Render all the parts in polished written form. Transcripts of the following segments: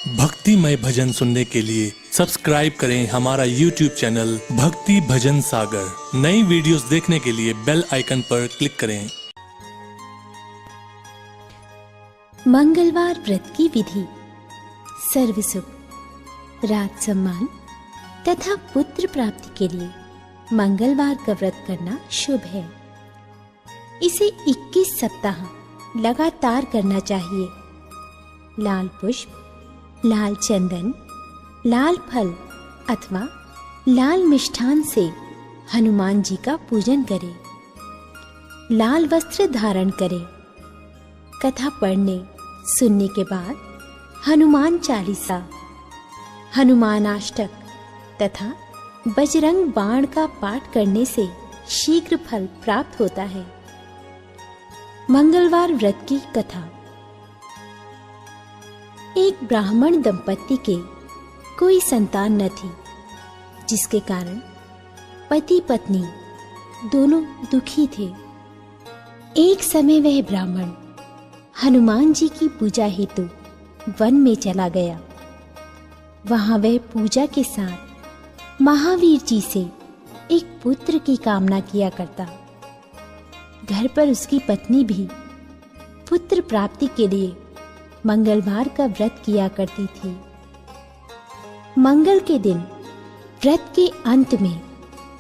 भक्तिमय भजन सुनने के लिए सब्सक्राइब करें हमारा YouTube चैनल भक्ति भजन सागर। नई वीडियोस देखने के लिए बेल आइकन पर क्लिक करें। मंगलवार व्रत की विधि। सर्व सुख, राज सम्मान तथा पुत्र प्राप्ति के लिए मंगलवार का व्रत करना शुभ है। इसे 21 सप्ताह लगातार करना चाहिए। लाल पुष्प, लाल चंदन, लाल फल अथवा लाल मिष्ठान से हनुमान जी का पूजन करें। लाल वस्त्र धारण करें। कथा पढ़ने सुनने के बाद हनुमान चालीसा, हनुमान अष्टक तथा बजरंग बाण का पाठ करने से शीघ्र फल प्राप्त होता है। मंगलवार व्रत की कथा। एक ब्राह्मण दंपत्ति के कोई संतान न थी, जिसके कारण पति पत्नी दोनों दुखी थे। एक समय वह ब्राह्मण हनुमान जी की पूजा हेतु वन में चला गया। वहां वह पूजा के साथ महावीर जी से एक पुत्र की कामना किया करता। घर पर उसकी पत्नी भी पुत्र प्राप्ति के लिए मंगलवार का व्रत किया करती थी। मंगल के दिन व्रत के अंत में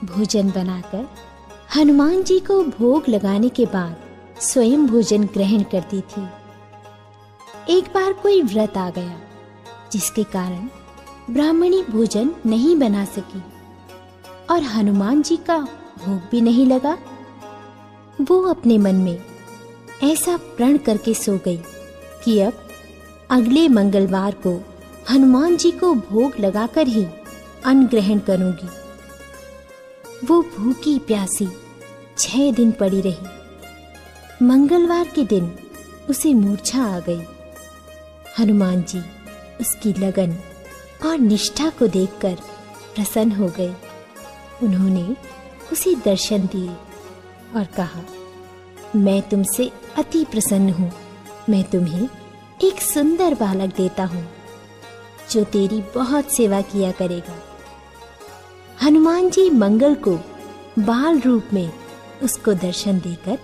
भोजन बनाकर हनुमान जी को भोग लगाने के बाद स्वयं भोजन ग्रहण करती थी। एक बार कोई व्रत आ गया, जिसके कारण ब्राह्मणी भोजन नहीं बना सकी और हनुमान जी का भोग भी नहीं लगा। वो अपने मन में ऐसा प्रण करके सो गई कि अब अगले मंगलवार को हनुमान जी को भोग लगाकर ही अन्न ग्रहण करूंगी। वो भूखी प्यासी 6 दिन पड़ी रही। मंगलवार के दिन उसे मूर्छा आ गई। हनुमान जी उसकी लगन और निष्ठा को देखकर प्रसन्न हो गए। उन्होंने उसे दर्शन दिए और कहा, मैं तुमसे अति प्रसन्न हूँ। मैं तुम्हें एक सुंदर बालक देता हूँ, जो तेरी बहुत सेवा किया करेगा। हनुमान जी मंगल को बाल रूप में उसको दर्शन देकर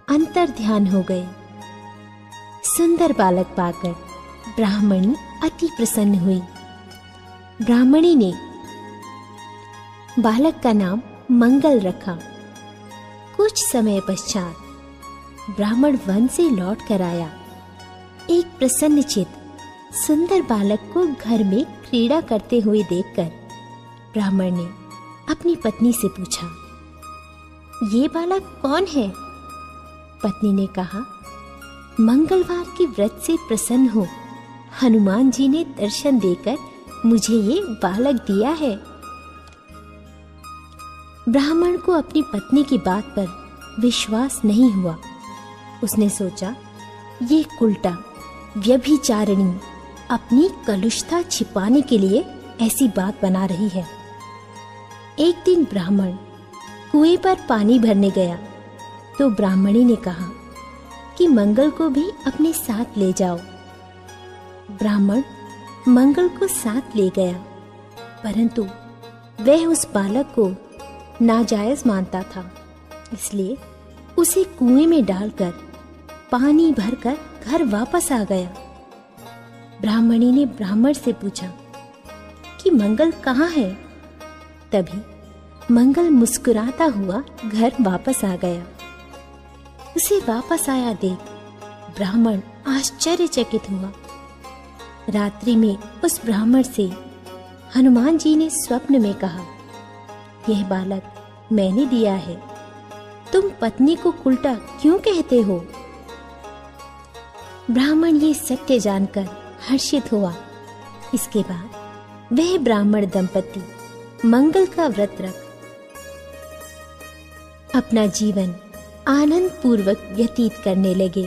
अंतर ध्यान हो गए। सुंदर बालक पाकर ब्राह्मणी अति प्रसन्न हुई। ब्राह्मणी ने बालक का नाम मंगल रखा। कुछ समय पश्चात ब्राह्मण वन से लौट कर आया। एक प्रसन्न चित्त सुंदर बालक को घर में क्रीड़ा करते हुए देखकर ब्राह्मण ने अपनी पत्नी से पूछा, ये बालक कौन है? पत्नी ने कहा, मंगलवार के व्रत से प्रसन्न हो हनुमान जी ने दर्शन देकर मुझे ये बालक दिया है। ब्राह्मण को अपनी पत्नी की बात पर विश्वास नहीं हुआ। उसने सोचा, ये उल्टा व्यभिचारिणी अपनी कलुषता छिपाने के लिए ऐसी बात बना रही है। एक दिन ब्राह्मण कुएं पर पानी भरने गया तो ब्राह्मणी ने कहा कि मंगल को भी अपने साथ ले जाओ। ब्राह्मण मंगल को साथ ले गया, परंतु वह उस बालक को नाजायज मानता था, इसलिए उसे कुएं में डालकर पानी भरकर घर वापस आ गया। ब्राह्मणी ने ब्राह्मण से पूछा कि मंगल कहाँ है? तभी मंगल मुस्कुराता हुआ घर वापस आ गया। उसे वापस आया देख ब्राह्मण आश्चर्यचकित हुआ। रात्रि में उस ब्राह्मण से हनुमान जी ने स्वप्न में कहा, यह बालक मैंने दिया है, तुम पत्नी को उल्टा क्यों कहते हो? ब्राह्मण ये सत्य जानकर हर्षित हुआ। इसके बाद वह ब्राह्मण दंपति मंगल का व्रत रख अपना जीवन आनंद पूर्वक व्यतीत करने लगे।